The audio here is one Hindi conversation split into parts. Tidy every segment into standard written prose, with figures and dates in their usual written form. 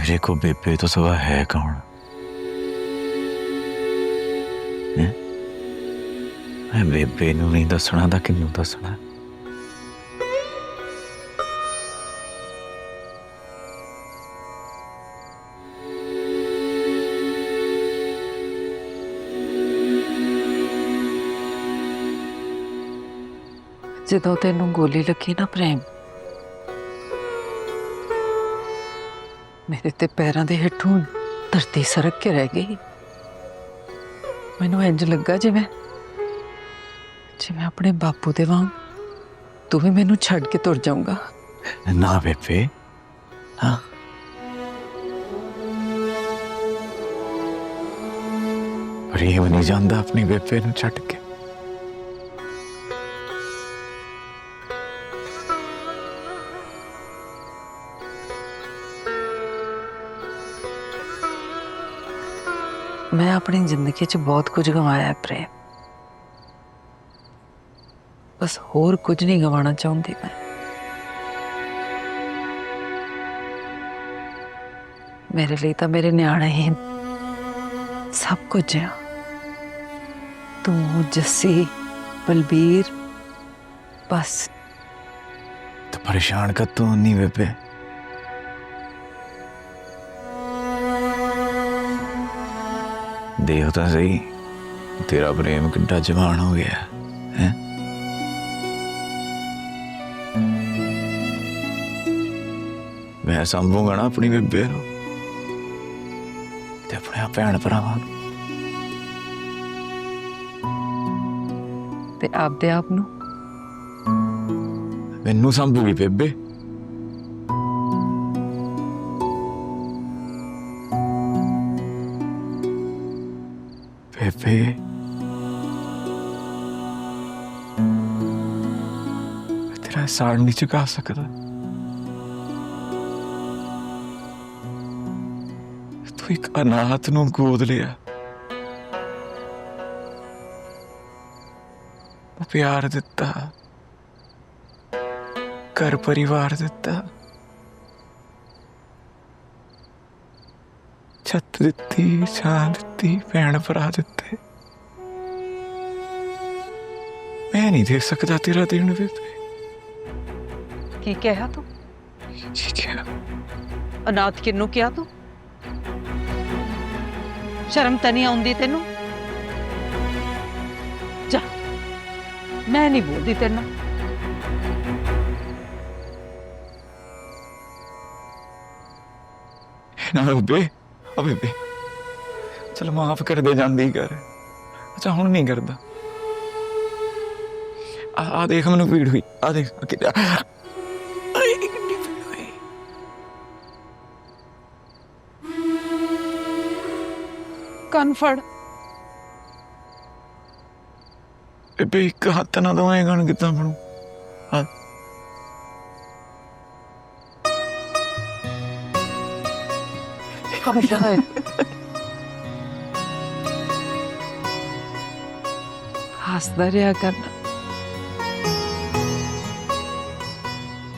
मेरे को बेबे तो सवा है कौन है? मैं बेबे नू नहीं दसना तो किनू दसना। ਜਦੋਂ ਤੈਨੂੰ ਗੋਲੀ ਲੱਗੀ ਨਾ ਪ੍ਰੇਮ, ਮੇਰੇ ਤੇ ਪੈਰਾਂ ਦੇ ਹੇਠੋਂ ਧਰਤੀ ਸਰਕ ਕੇ ਰਹਿ ਗਈ। ਮੈਨੂੰ ਇੰਜ ਲੱਗਾ ਜਿਵੇਂ ਆਪਣੇ ਬਾਪੂ ਦੇ ਵਾਂਗ ਤੂੰ ਵੀ ਮੈਨੂੰ ਛੱਡ ਕੇ ਤੁਰ ਜਾਊਂਗਾ। ना बेबे हाँ, प्रेम नहीं जानता अपनी बेबे नू छड्ड के। मैं अपनी जिंदगी च बहुत कुछ गवाया है प्रेम, बस होर कुछ नहीं गवाना चाहती मैं। मेरे लिए तो मेरे न्याणे ही सब कुछ है। तू, जस्सी, बलबीर, बस। तो परेशान कर तू नहीं बेबे। देख तो सही तेरा प्रेम कितना जवान हो गया है। मैं संभूंगा ना अपनी बेबे नू ते अपने भैन भरावां नू ते आपदे आप नू मैनू संभूगी बेबे। बेबे मैं तेरा एहसान नहीं चुका सकता। तू एक अनाथ नू गोद लिया, प्यार दिता, घर परिवार दिता, छत दिती, छां दिती, भैन भरा दिते। मैं नहीं दे सकता तेरा दिन बेबे। की कहा तू? ठीक है अनाथ किन्नू किया तू? शर्म तो नहीं आउंदी तेनू? जा, मैं नहीं बोलती तेरे नाल। ना बेबे, अब बेबे चल माफ कर दे, जांदी कर। अच्छा हुण नहीं करदा। आ देख मैनू पीड़ हुई, आ देख कितनी पीड़ हुई। कन फड़। बेबे एक हाथ ना दवाएगा कितना बनू। हसदा रहा करना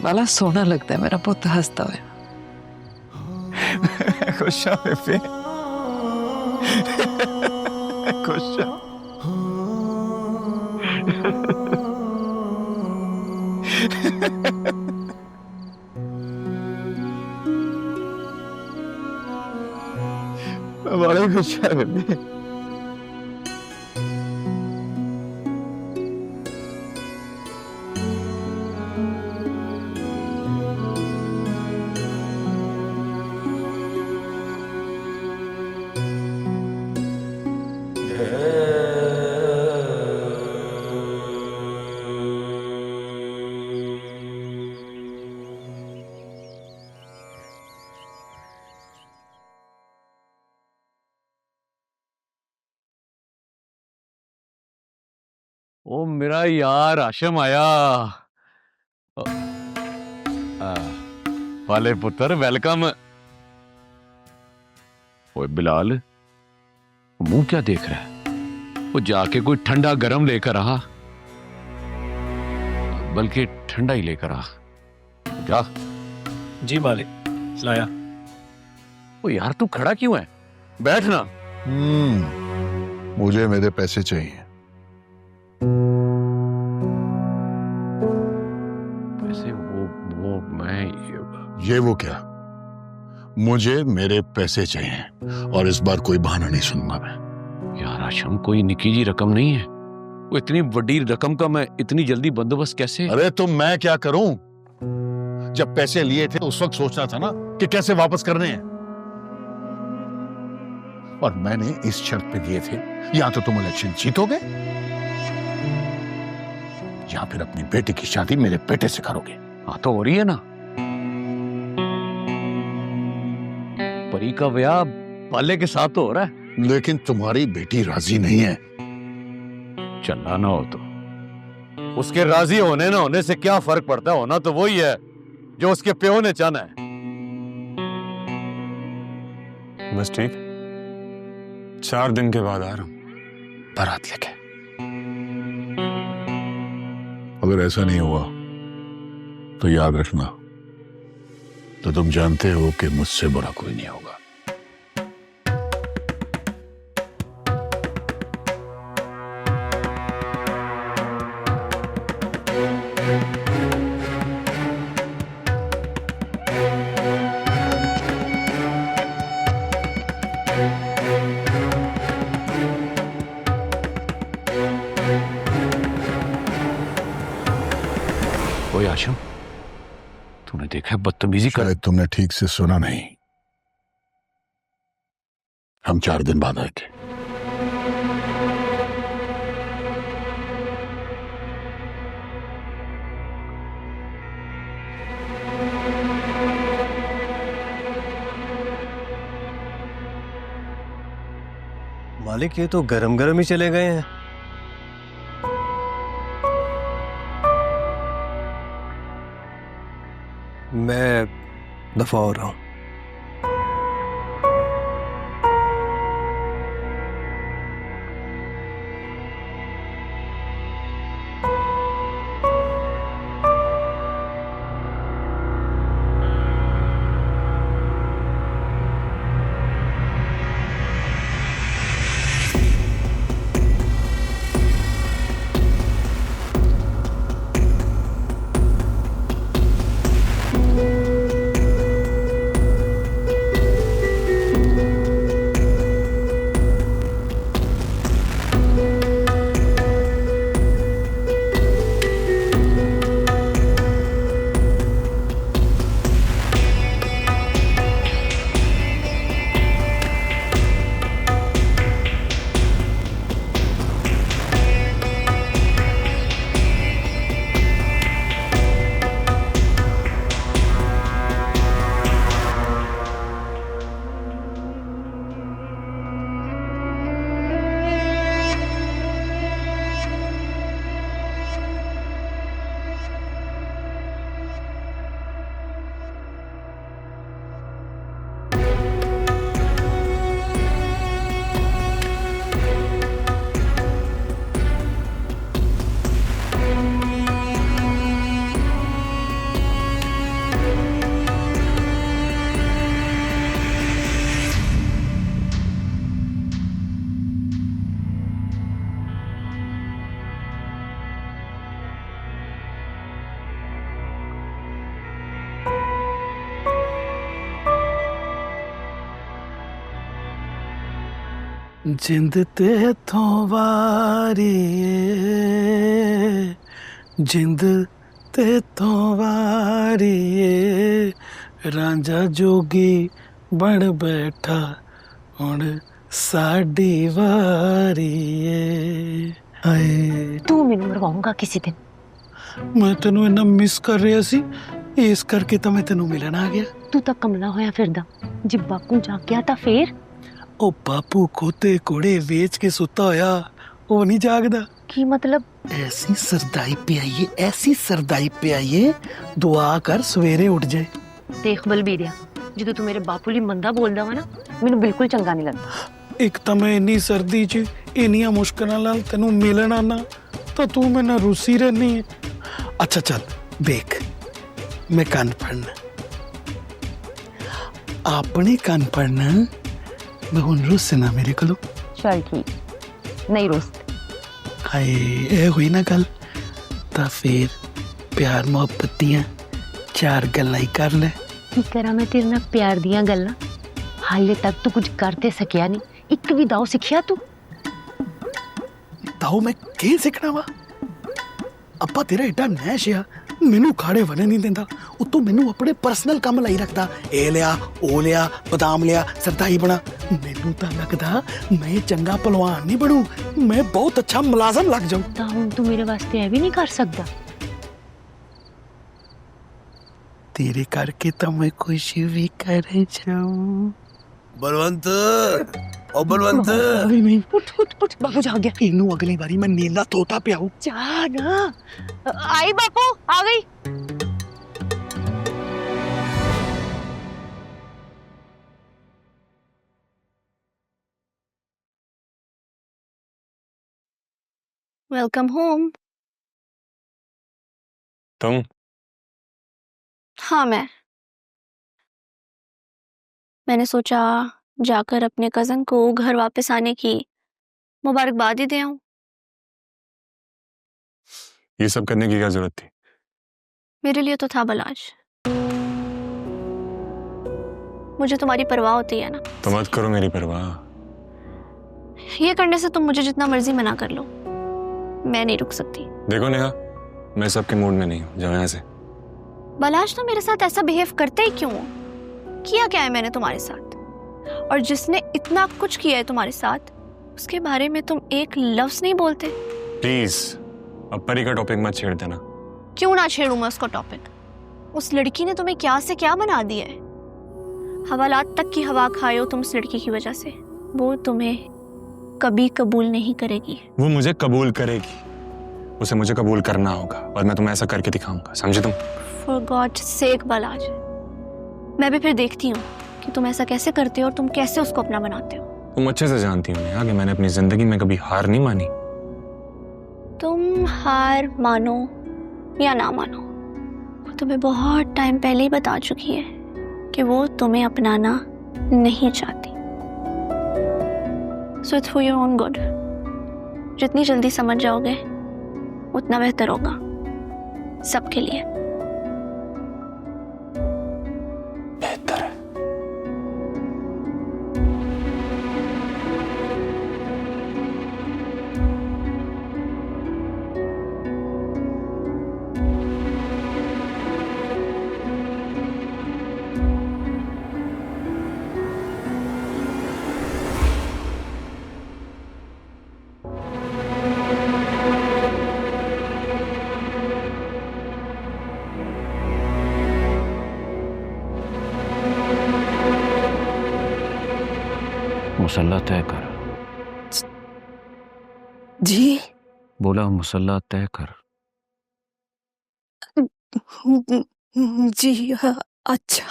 बड़ा सोहना लगता है मेरा पुत हसता हुआ। खुश हाँ बेबे, खुश हाँ। बड़े खुश है बेबे। ओ मेरा यार आशम आया। वाले पुत्र वेलकम। ओए बिलाल, मुंह क्या देख रहा है? वो जाके कोई ठंडा गरम लेकर आ, बल्कि ठंडा ही लेकर आ। जा। जी मालिक, लाया। ओ यार तू खड़ा क्यों है, बैठ ना। मुझे मेरे पैसे चाहिए। पैसे? वो मैं ये वो क्या? मुझे मेरे पैसे चाहिए और इस बार कोई बहाना नहीं सुनूंगा मैं। यार आशम, कोई निकी जी रकम नहीं है, वो इतनी बड़ी रकम का मैं इतनी जल्दी बंदोबस्त कैसे? अरे तो मैं क्या करूं? जब पैसे लिए थे उस वक्त सोचना था ना कि कैसे वापस करने हैं। और मैंने इस शर्त पे लिए थे, या तो तुम इलेक्शन जीतोगे या फिर अपनी बेटी की शादी मेरे बेटे से करोगे। हाँ तो हो रही है ना, परी का ब्याह पाले के साथ तो हो रहा है। लेकिन तुम्हारी बेटी राजी नहीं है। चलना ना हो तो उसके राजी होने ना होने से क्या फर्क पड़ता है, होना तो वही है जो उसके प्यो ने चाहा है। बस ठीक, 4 दिन के बाद आ रहा हूं बारात लेके। अगर ऐसा नहीं हुआ तो याद रखना, तो तुम जानते हो कि मुझसे बुरा कोई नहीं होगा। ओए आशम, तूने देखा है बदतमीजी कर? शायद तुमने ठीक से सुना नहीं। हम 4 दिन बाद आए थे। मालिक ये तो गरम गरम ही चले गए हैं। मैं दफा हो रहा हूं। जिंद ते थों वारिए, जिंद ते थों वारिए, रांझा जोगी बन बैठा हुण साडी वारिए। हाय तू मैनू मरवाऊंगा किसी दिन। मैं तेनू इन्ना मिस कर रहा सी, इस करके तो मैं तेनू मिलन आ गया। तू तो कमला होया फिरदा, जे बापू जाग गया तां फेर? ओ बापू खोते कोड़े वेच के सुता होया वो नहीं जागदा। की मतलब? ऐसी सरदाई पे आइए, ऐसी सरदाई पे आइए, दुआ कर सवेरे उठ जाए। देख बलबीरिया, जो तू मेरे बापू ली मंदा बोलदा वा ना, मैनू बिल्कुल चंगा नहीं लगदा। एक तो मैं इन्नी सर्दी च इन्नियां मुश्किलां नाल तेनू मिलन आना तो तू मेरे नाल रूसी रहनी है। अच्छा चल देख, मैं कान फड़ना, ਆਪਣੇ ਕੰਨ ਪੜਨਾ ਮੈਂ ਹੁਣ ਰੁੱਸ ਨਾ ਮੇਰੇ ਕੋਲੋਂ। चल ठीक, नहीं रोस्ट। ਹਾਏ ਇਹ ਹੋਈ ਨਾ ਗੱਲ ਤਾਂ ਫਿਰ ਪਿਆਰ ਮੁਹੱਬਤ ਦੀਆਂ 4 ਗੱਲਾਂ ਹੀ ਕਰ ਲੈ। की करा मैं तेरे नाल प्यार दियां गल्लां? हाले तक तू कुछ कर ते सकिया नहीं, एक भी दाव सिखिया तू? ਤਾਓ ਮੈਂ ਕੀ ਸਿੱਖਣਾ ਵਾ? ਅੱਪਾ ਤੇਰਾ ਏਡਾ ਨੈਸ਼ ਆ, ਮੈਨੂੰ ਖਾੜੇ ਵਣੇ ਨਹੀਂ ਦਿੰਦਾ, ਉਤੋਂ ਮੈਨੂੰ ਆਪਣੇ ਪਰਸਨਲ ਕੰਮ ਲਈ ਰੱਖਦਾ। ਇਹ ਲਿਆ ਉਹ ਲਿਆ, ਬਦਾਮ ਲਿਆ, ਸਰਦਾਈ ਬਣਾ। ਮੈਨੂੰ ਤਾਂ ਲੱਗਦਾ ਮੈਂ ਚੰਗਾ ਪਹਿਲਵਾਨ ਨਹੀਂ ਬਣੂ, ਮੈਂ ਬਹੁਤ ਅੱਛਾ ਮੁਲਾਜ਼ਮ ਲੱਗ ਜਾਊਂ। ਤਾਂ ਹੁਣ ਤੂੰ ਮੇਰੇ ਵਾਸਤੇ ਇਹ ਵੀ ਨਹੀਂ ਕਰ ਸਕਦਾ? तेरे करके तो मैं कुछ भी कर जाऊं। बलवंत, ओ बलवंत, अरे नहीं, उठ बापू जा गया। इनू अगली बारी मैं नीला तोता पियाऊं। जा ना। आई बापू, आ गई। Welcome home. तुम? हाँ मैंने सोचा जाकर अपने कजन को घर वापस आने की मुबारकबाद ही दे आऊं। ये सब करने की क्या जरूरत थी? मेरे लिए तो था बलाज। मुझे तुम्हारी परवाह होती है ना। तो मत करो मेरी परवाह। ये करने से तुम मुझे जितना मर्जी मना कर लो, मैं नहीं रुक सकती। देखो नेहा, मैं सबके मूड में नहीं हूँ, जाओ यहाँ से। बलाज तो मेरे साथ ऐसा बिहेव करते ही क्यों हो? किया क्या है मैंने तुम्हारे साथ? और जिसने इतना कुछ किया है तुम्हारे साथ, उसके बारे में तुम एक लफ्ज नहीं बोलते। प्लीज अब परी का टॉपिक मत छेड़ देना। क्यों ना छेड़ूं मैं उसका टॉपिक? उस लड़की ने तुम्हें क्या से क्या बना दिया है। हवालात तक की हवा खाए हो तुम उस लड़की की वजह से। वो तुम्हें कभी कबूल नहीं करेगी। वो मुझे कबूल करेगी, उसे मुझे कबूल करना होगा, और मैं तुम्हें ऐसा करके दिखाऊंगा, समझे तुम? For God's sake बलाज, मैं भी फिर देखती हूँ कि तुम ऐसा कैसे करते हो और तुम कैसे उसको अपना बनाते हो। तुम अच्छे से जानती हो नेहा कि मैंने अपनी जिंदगी में कभी हार नहीं मानी। तुम हार मानो या ना मानो, वो तुम्हें बहुत टाइम पहले ही बता चुकी है कि वो तुम्हें अपनाना नहीं चाहती। So it's for your own good. जितनी जल्दी समझ जाओगे उतना बेहतर होगा सबके लिए। बेहतर है। मुसल्ला तय कर। जी बोला मुसल्ला तय कर। जी अच्छा।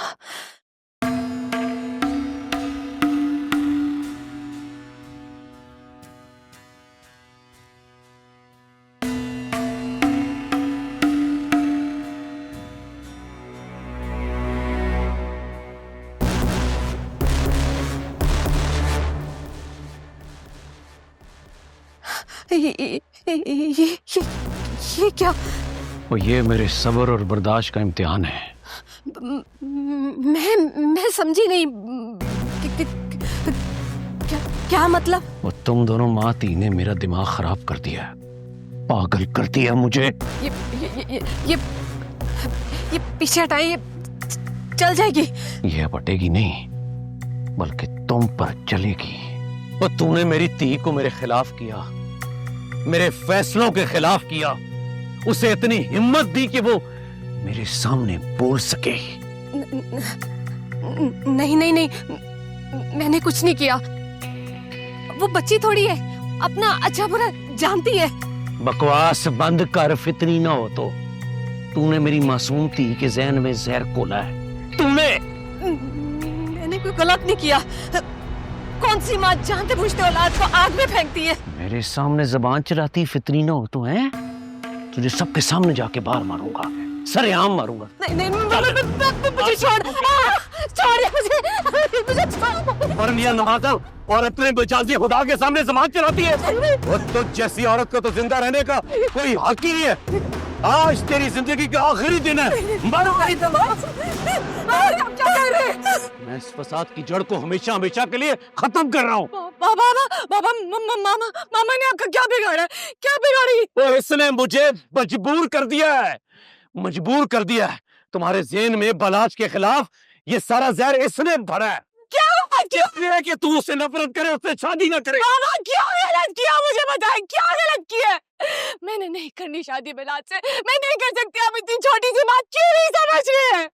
ये क्या? और ये मेरे सब्र और बर्दाश्त का इम्तिहान है। मैं समझी नहीं। क्या मतलब? वो तुम दोनों माँ ती ने मेरा दिमाग खराब कर दिया, पागल कर दिया मुझे। ये पीछे हटाए, ये चल जाएगी। ये बटेगी नहीं बल्कि तुम पर चलेगी। और तूने मेरी ती को मेरे खिलाफ किया, मेरे फैसलों के खिलाफ किया। उसे इतनी हिम्मत दी कि वो मेरे सामने बोल सके। नहीं नहीं नहीं, मैंने कुछ नहीं किया। वो बच्ची थोड़ी है, अपना अच्छा बुरा जानती है। बकवास बंद कर, फितनी ना हो तो। तूने मेरी मासूम ती के जहन में जहर घोला है। तूने। मैंने कोई गलत नहीं किया। कौन सी माँ जानते बूझते औलाद को आग में फेंकती है? मेरे सामने जबान चलाती फितरी ना हो तो है तुझे सबके सामने जाके बाहर मारूंगा। सरेआम मारूंगा। नहीं मुझे छोड़ मुझे छोड़। वरनिया नमाज़ और अपने बेजाजी खुदा के सामने ज़बान चलाती है। वो तो जैसी औरत को तो जिंदा रहने का कोई हक ही नहीं है। आज तेरी जिंदगी का आखिरी दिन है। मारो मैं इस फसाद की जड़ को हमेशा हमेशा के लिए खत्म कर रहा हूँ। बाबा मामा ने आपका क्या बिगाड़ा है? क्या बिगाड़ी? वो इसने मुझे मजबूर कर दिया है, मजबूर कर दिया है। तुम्हारे ज़हन में बलाज के खिलाफ ये सारा जहर इसने भरा है। क्या इसलिए कि तू उससे नफरत करे, उससे शादी ना करे। मामा क्या गलत किया? मुझे बताएं क्या गलत किया? मैंने नहीं करनी शादी बलाज से। मैं नहीं कर सकती। आप इतनी छोटी सी बात क्यों नहीं समझ रहे हैं?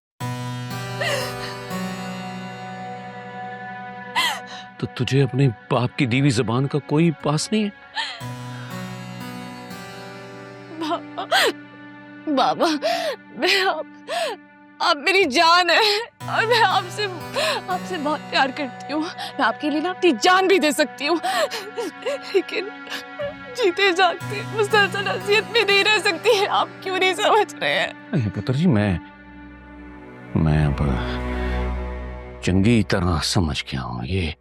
तो तुझे अपने बाप की दीवी जबान का कोई पास नहीं है? बाबा मैं आप मेरी जान है और मैं आपसे बहुत प्यार करती हूँ। मैं आपके लिए ना अपनी जान भी दे सकती हूँ, लेकिन जीते जागते मुसलसल अज़ियत में नहीं रह सकती है। आप क्यों नहीं समझ रहे हैं? पुत्र जी मैं अब चंगी तरह समझ गया हूँ। ये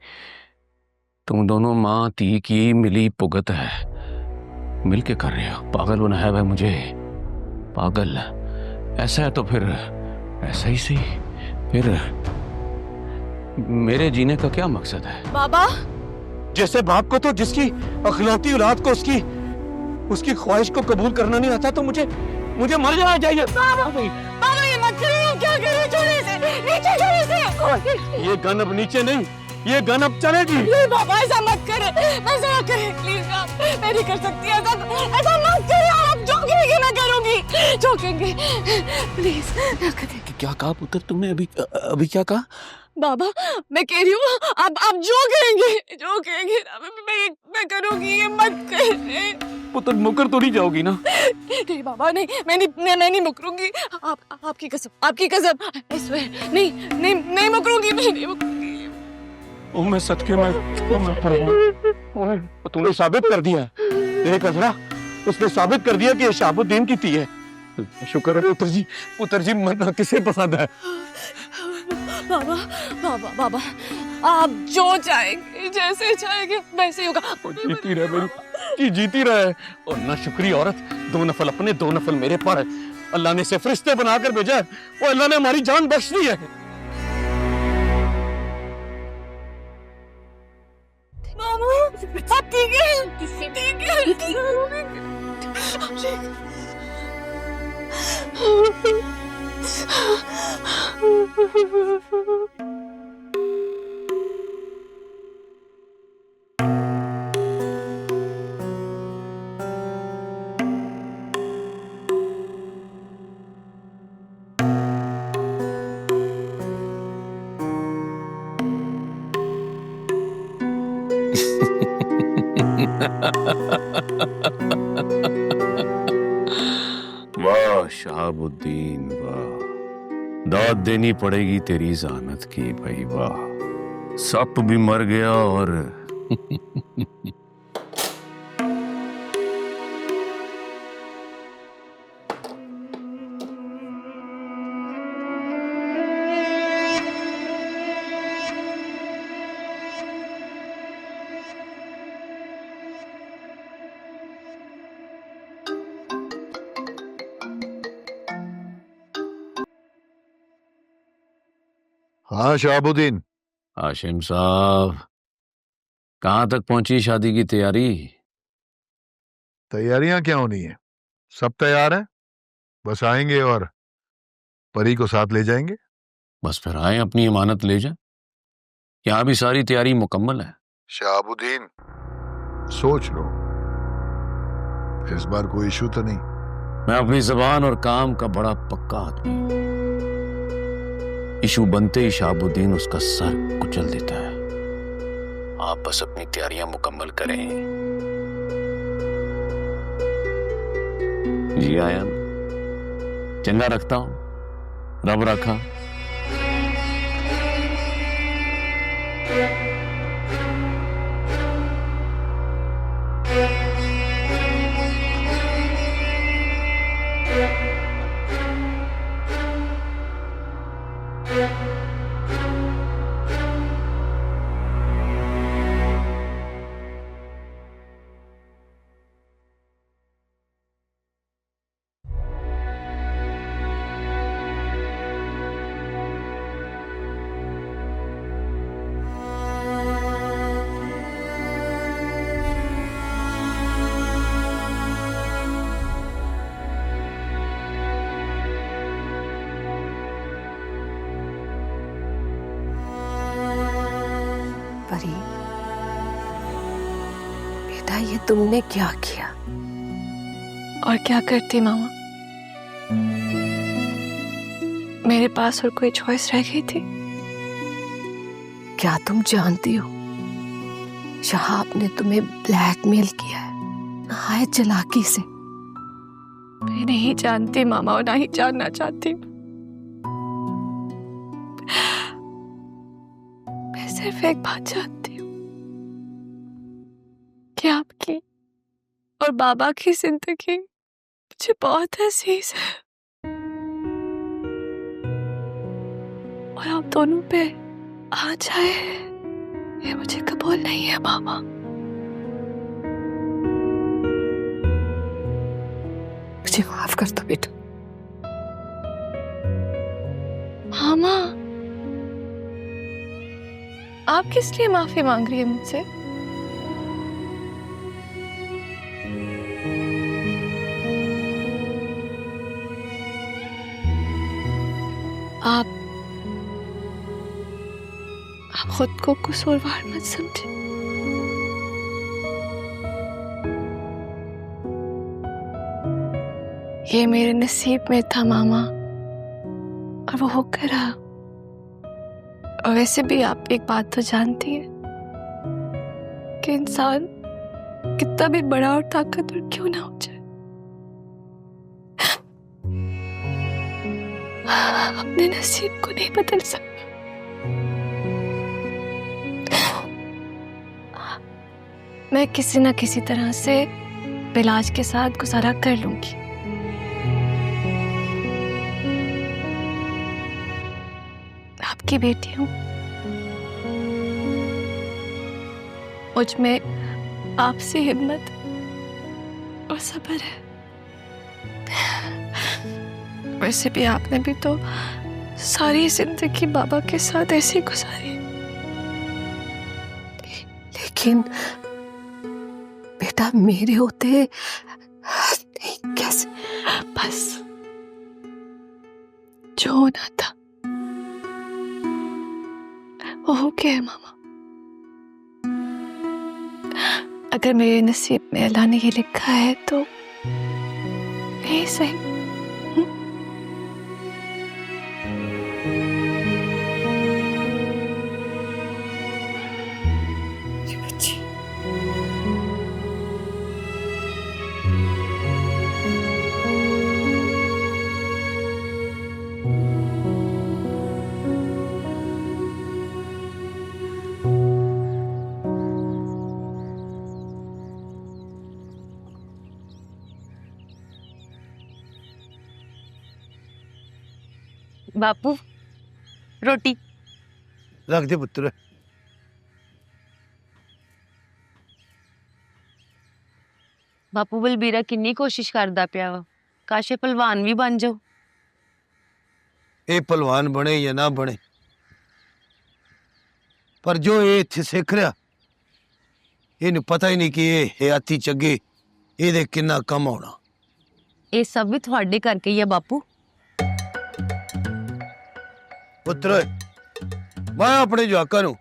तुम दोनों माँ ती की मिली भुगत है, मिलके कर रहे हो। पागल बनाया है मुझे, पागल। ऐसा है तो फिर ऐसा ही सही। फिर मेरे जीने का क्या मकसद है? बाबा जैसे बाप को तो जिसकी अखलौती औलाद को उसकी ख्वाहिश को कबूल करना नहीं आता, तो मुझे मर जाना चाहिए। बाबा ये मत करो। क्या करो? छोड़े इसे, नीचे छोड़े इसे। ये गन अब नीचे नहीं, ये गन अब चलेगी। नहीं बाबा ऐसा मत करे, ऐसा मत करे प्लीज। आप मैं नहीं कर सकती ऐसा मत करे। आप जो करेंगे मैं करूंगी, जो करेंगे प्लीज ना करें। क्या कहा पुत्र तुमने? अभी क्या कहा? बाबा मैं कह रही हूँ आप जो कहेंगे मैं करूंगी। ये मत करे। पुत्र मुकर तो नहीं जाओगी ना? नहीं बाबा नहीं, मैं नहीं मुकरूंगी। आपकी कसम I swear, नहीं मुकरूंगी। मैं नहीं मुकरूंगी। ओ मैं सदके में तूने साबित कर दिया। देख अजरा, उसने साबित कर दिया कि ये शहाबुद्दीन की थी है। शुक्र है पुत्र जी मरना किसे पसंद है? बाबा आप जो चाहेंगे, जैसे चाहेंगे वैसे होगा। जीती रहे मेरी, जीती रहे। और ना शुक्री औरत, 2 नफल अपने 2 नफल मेरे पर है। अल्लाह ने इसे फरिश्ते बनाकर भेजा है, और अल्लाह ने हमारी जान बख्श दी है। मामा आप ठीक है? वाह शहाबुद्दीन वाह, दाद देनी पड़ेगी तेरी ज़ानत की भाई। वाह, सप भी मर गया और हाँ शहाबुद्दीन। हाशिम साहब, कहाँ तक पहुंची शादी की तैयारी? तैयारियां क्या होनी है, सब तैयार है। बस आएंगे और परी को साथ ले जाएंगे। बस फिर आए, अपनी इमानत ले जाए। यहाँ भी सारी तैयारी मुकम्मल है। शहाबुद्दीन सोच लो, इस बार कोई इशू तो नहीं? मैं अपनी जबान और काम का बड़ा पक्का आदमी। इशू बनते ही शहाबुद्दीन उसका सर कुचल देता है। आप बस अपनी तैयारियां मुकम्मल करें। जी आया, चंगा रखता हूं। रब रखा। ये तुमने क्या किया? और क्या करती मामा, मेरे पास और कोई चॉइस रह गई थी? क्या तुम जानती हो शहाब ने तुम्हें ब्लैकमेल किया है नहायत चालाकी से? मैं नहीं जानती मामा और ना ही जानना चाहती। मैं सिर्फ एक बात जानती हूँ कि आपकी और बाबा की जिंदगी मुझे बहुत अजीज है और आप दोनों पे आ जाए ये मुझे कबूल नहीं है मामा। मुझे माफ कर दो बेटा। मामा, आप किस लिए माफी मांग रही है मुझसे? आप खुद को कसूरवार मत समझे। ये मेरे नसीब में था मामा और वो होकर रहा। और वैसे भी आप एक बात तो जानती है कि इंसान कितना भी बड़ा और ताकतवर क्यों ना हो जाए, अपने नसीब को नहीं बदल सकता। मैं किसी ना किसी तरह से इलाज के साथ गुजारा कर लूंगी। आपकी बेटी हूं, मुझ में आपसे हिम्मत और सब्र है। वैसे भी आपने भी तो सारी जिंदगी बाबा के साथ ऐसे ही गुजारी। लेकिन बेटा मेरे होते नहीं, कैसे? बस जो होना था वो हो गया है मामा। अगर मेरे नसीब में अल्लाह ने ये लिखा है तो नहीं सही। बापू रोटी रख दे पुत्र। बापू बलबीरा किन्नी कोशिश करदा पिया वा, काश पहलवान भी बन जाओ। ये पहलवान बने या ना बने, पर जो ये इत्थे सिख रहा इन्हें पता ही नहीं कि ये हयाती चगे ये किन्ना कम होना। ये सब भी थोड़े करके ही है बापू। पुत्र मैं अपने जवाकां नूं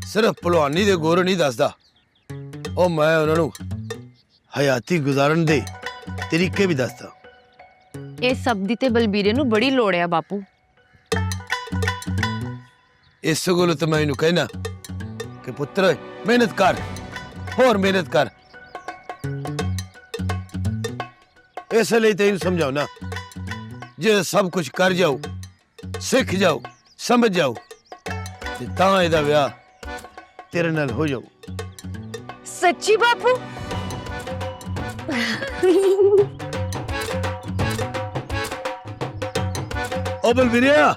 सिर्फ पहलवानी दे गुर नहीं दसदा, और मैं उन्होंने हयाती गुजारन दे तरीके भी दसदा। ये सब दी ते बलबीरे नूं बड़ी लोड़ है बापू। इस गल तो मैं इन्हू कहना कि पुत्र मेहनत कर, होर मेहनत कर। इसलिए तो इन समझाओ ना, जे सब कुछ कर जाओ, सीख जाओ, समझ जाओ, तां इहदा विआह तेरे नाल हो जाओ। सच्ची बापू? ओ बलबीरिया,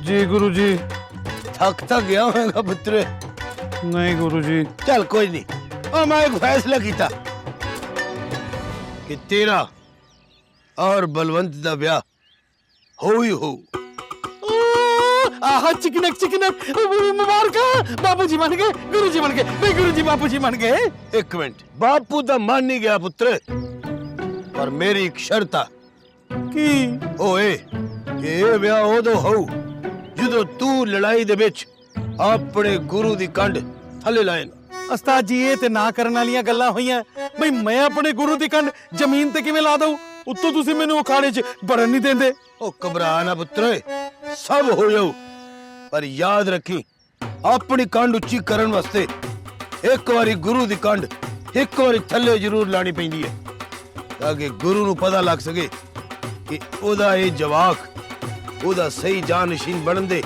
जी गुरुजी। थक गया होगा पुत्र? नहीं गुरुजी। चल कोई नहीं, और मैं एक फैसला किया कि तेरा और बलवंत दा ब्याह हो ही हो। आहा चिकनक मुबारक, बापूजी मान गए, गुरुजी मान गए, नहीं गुरुजी बापूजी मान गए। एक मिनट, बापू दा मान नहीं गया पुत्र, पर मेरी एक शर्त आ की ओए कि ये ब्याह उदो हो जो तू लड़ाई दे विच अपने गुरु दी कंड थले लाए ਉਸਤਾਦ ਜੀ ਇਹ ਤੇ ਨਾ ਕਰਨ ਵਾਲੀਆਂ ਗੱਲਾਂ ਹੋਈਆਂ ਬਈ ਮੈਂ ਆਪਣੇ ਗੁਰੂ ਦੀ ਕੰਡ ਜ਼ਮੀਨ ਤੇ ਕਿਵੇਂ ਲਾ ਦਊ ਉੱਤੋਂ ਤੁਸੀਂ ਮੈਨੂੰ ਅਖਾੜੇ 'ਚ ਵੜਨ ਨਹੀਂ ਦਿੰਦੇ ओ घबरा ना पुत्र सब हो जाऊ पर याद रखी अपनी कंड उच्ची करन वास्ते एक बारी गुरु दी कंड एक बारी थल्ले जरूर लानी पैंदी है ताकि गुरु नू पता लग सके कि ओदा ये जवाक ओदा सही जानशीन बनन दे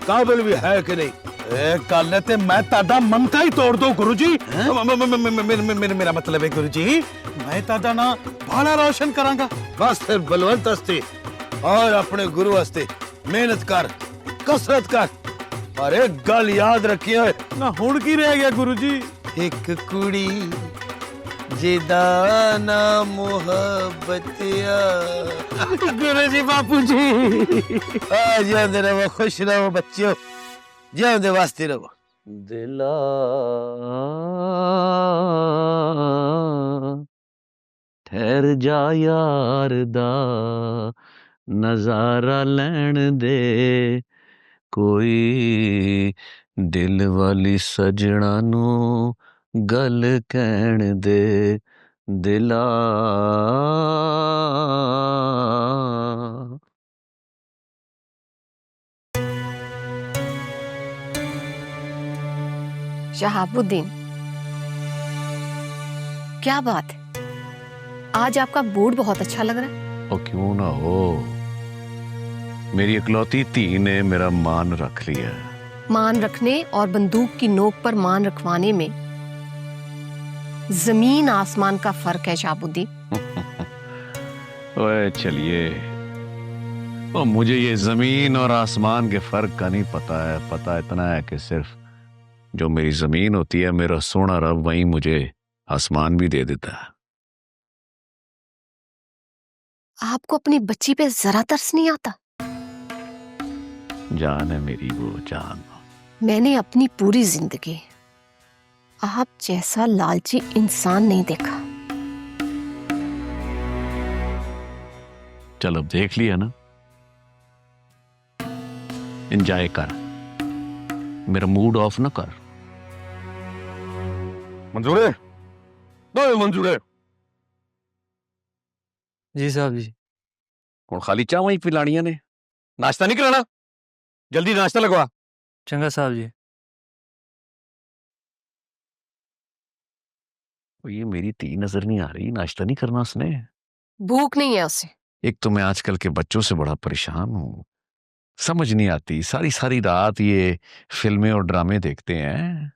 काबिल भी है कि नहीं ਇਹ ਗੱਲ ਤੇ ਮੈਂ ਤੁਹਾਡਾ ਮੰਨਤਾ ਹੀ ਤੋੜ ਦਊ ਗੁਰੂ ਜੀ ਮੇਰਾ ਮਤਲਬ ਹੈ ਗੁਰੂ ਜੀ ਮੈਂ ਤੁਹਾਡਾ ਨਾ ਬਾਲਾ ਰੋਸ਼ਨ ਕਰਾਂਗਾ बस फिर बलवंत हस्ते और अपने गुरु हस्ते मेहनत कर कसरत कर और एक गल याद रखियो ਨਾ ਹੁਣ ਕੀ ਰਹਿ ਗਿਆ ਗੁਰੂ ਜੀ एक कुड़ी जिदा ना मोहब्बत ਗੁਰੂ ਜੀ ਬਾਪੂ ਜੀ जिंदे रहो खुश रहो बच्चों जिंदे वास्ते रहो दिला ठहर जा यार दा नजारा लैण दे कोई दिल वाली सजना नू गल कहण दे दिला शहाबुद्दीन, क्या बात है? आज आपका मूड बहुत अच्छा लग रहा है। और क्यों ना हो, मेरी इकलौती धी ने मेरा मान रख लिया। मान रखने और बंदूक की नोक पर मान रखवाने में जमीन आसमान का फर्क है शहाबुद्दीन। ओए चलिए, और मुझे ये जमीन और आसमान के फर्क का नहीं पता है। पता इतना है कि सिर्फ जो मेरी जमीन होती है, मेरा सोना रब वहीं मुझे आसमान भी दे देता है। आपको अपनी बच्ची पे जरा तरस नहीं आता? जान है मेरी वो जान। मैंने अपनी पूरी जिंदगी आप जैसा लालची इंसान नहीं देखा। चल अब देख लिया ना, एंजॉय कर, मेरा मूड ऑफ ना कर। मंजूर है? दो मंजूर है। जी साहब जी। और खाली चाह ही पिलानिया ने, नाश्ता नहीं कराना? जल्दी नाश्ता लगवा। चंगा साहब जी। ये मेरी धी नजर नहीं आ रही, नाश्ता नहीं करना उसने। भूख नहीं है उसे। एक तो मैं आजकल के बच्चों से बड़ा परेशान हूं, समझ नहीं आती, सारी सारी रात ये फिल्में और ड्रामे देखते हैं,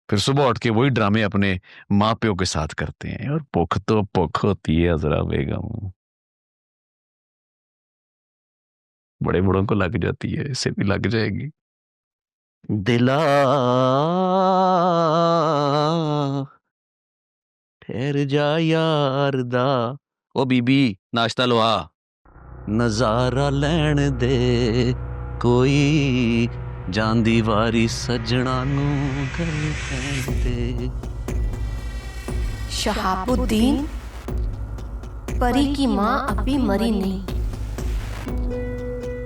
फिर सुबह उठ के वही ड्रामे अपने माँ प्यो के साथ करते हैं। और भूख तो भूख होती है जरा बेगम, बड़े बड़ों को लग जाती है, इसे भी लग जाएगी। दिला ठहर जा यार दा, ओ बीबी नाश्ता लो आ, नजारा लैण दे कोई जांदी वारी सजना नू गल कहण दे। शहाबुद्दीन, परी की माँ अभी मरी नहीं,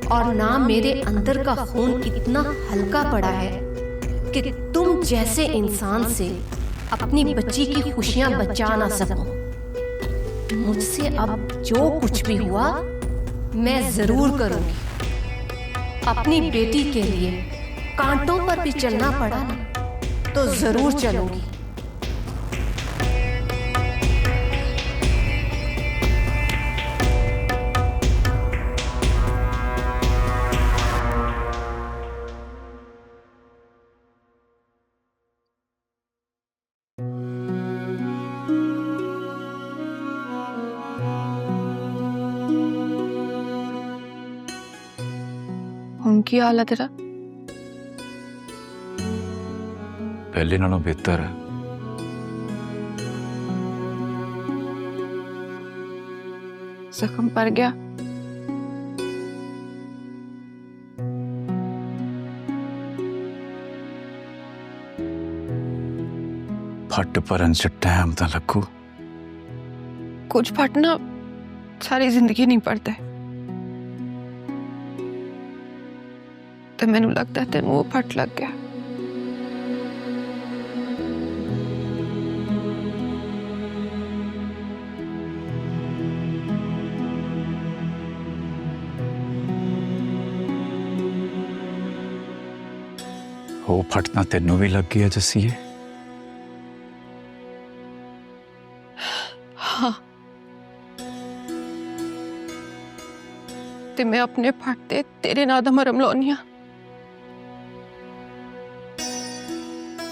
और ना मेरे अंदर का खून इतना हल्का पड़ा है कि तुम जैसे इंसान से अपनी बच्ची की खुशियां बचा ना सको। मुझसे अब जो कुछ भी हुआ मैं जरूर करूंगी। अपनी बेटी के लिए कांटों पर भी चलना पड़ा ना तो जरूर चलूंगी। उनकी हालत है पहले नालों बेहतर है। जख्म पड़ गया? फट परन से टाइम तो लगू। कुछ फटना सारी जिंदगी नहीं पड़ता है। ਤੇ ਮੈਨੂੰ ਲੱਗਦਾ ਤੈਨੂੰ ਉਹ ਫਟ ਲੱਗ ਗਿਆ। ਉਹ ਫਟਣਾ ਤੈਨੂੰ ਵੀ ਲੱਗ ਗਿਆ ਜੱਸੀਏ? हाँ ते मैं अपने फटते तेरे नाल दा मरम लाउनी आ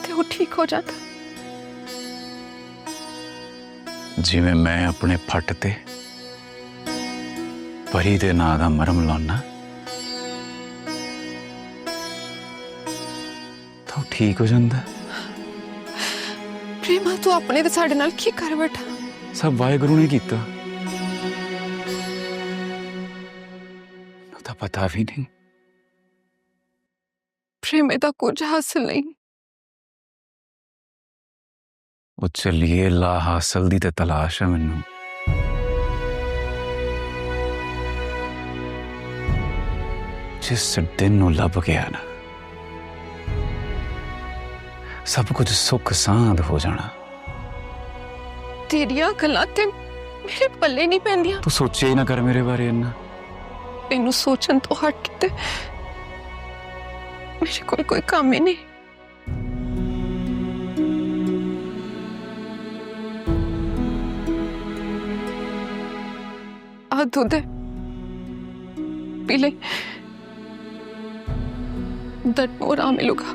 ते वो ठीक हो जाता। जिवें मैं अपने फट ते परी दे नां दा मरम लाउना तो ठीक हो जांदा। प्रेमा तू अपने ते साडे नाल की कर बैठा? सब वाहेगुरु ने कीता, तो पता भी नहीं। प्रेमे दा कुछ हासिल नहीं। वो चलिए ला हासिल दी ते तलाश है मैनू। जिस दिन नू लब गया ना सब कुछ सुख सांध हो जाना। तेरिया गल्लां ते मेरे पल्ले नहीं पैंदियां। तू सोचे ही ना कर मेरे बारे इन्ना। मैनू सोचन तो हट ते मेरे कोल कोई काम ही नहीं। आ दूध है पी ले, दर्द में आराम मिलूगा।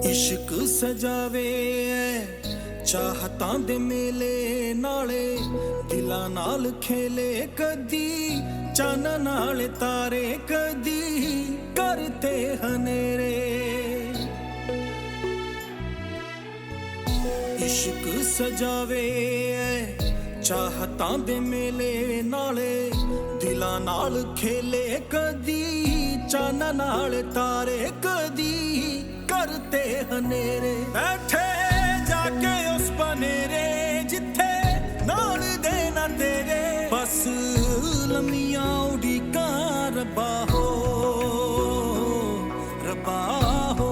इश्क सजावे चाहतां दे मेले नाले दिलां नाल खेले कदी चान नाल तारे कदी करते हनेरे। इश्क सजावे चाहतां दे मेले नाले दिलां नाल खेले कदी चान नाल तारे कदी करते हनेरे। बैठे जाके उस बनेरे जिथे नाल देना तेरे बस लम्मियां उड़ीकां रब्बा हो रब्बा हो।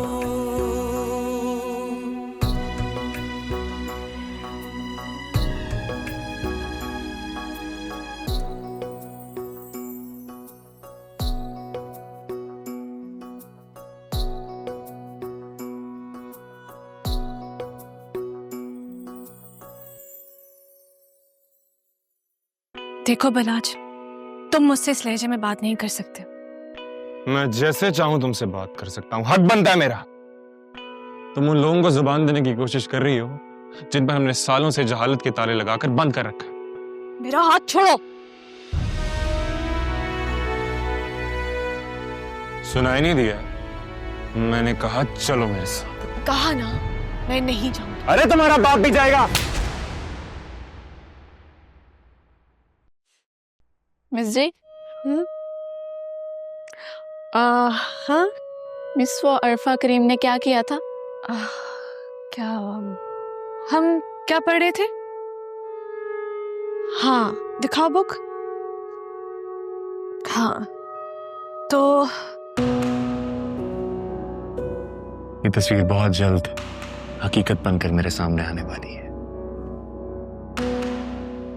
देखो बलाज, तुम मुझसे इस लहजे में बात नहीं कर सकते। मैं जैसे चाहूं तुमसे बात कर सकता हूं, हक बनता है मेरा। तुम उन लोगों को जुबान देने की कोशिश कर रही हो जिन पर हमने सालों से जहालत के ताले लगाकर बंद कर रखा है। मेरा हाथ छोड़ो। सुनाई नहीं दिया? मैंने कहा चलो मेरे साथ। कहा ना मैं नहीं जाऊंगी। अरे तुम्हारा बाप भी जाएगा। मिस जी, हाँ मिस वो अरफा करीम ने क्या किया था? क्या हम क्या पढ़ रहे थे? हाँ दिखाओ बुक। हाँ तो ये तस्वीर बहुत जल्द हकीकत बनकर मेरे सामने आने वाली है।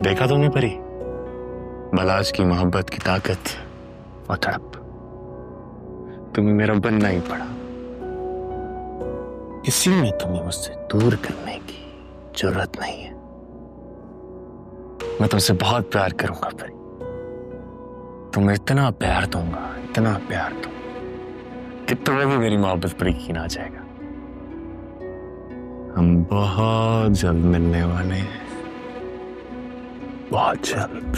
देखा तुमने परी? बलाज की मोहब्बत की ताकत और तड़प। तुम्हें मेरा बनना ही पड़ा, इसी में तुम्हें मुझसे दूर करने की जरूरत नहीं है। मैं तुमसे बहुत प्यार करूंगा परी, तुम्हें इतना प्यार दूंगा, इतना प्यार दूंगा कि तुम्हें भी मेरी मोहब्बत पर यकीन आ जाएगा। हम बहुत जल्द मिलने वाले हैं, बहुत जल्द।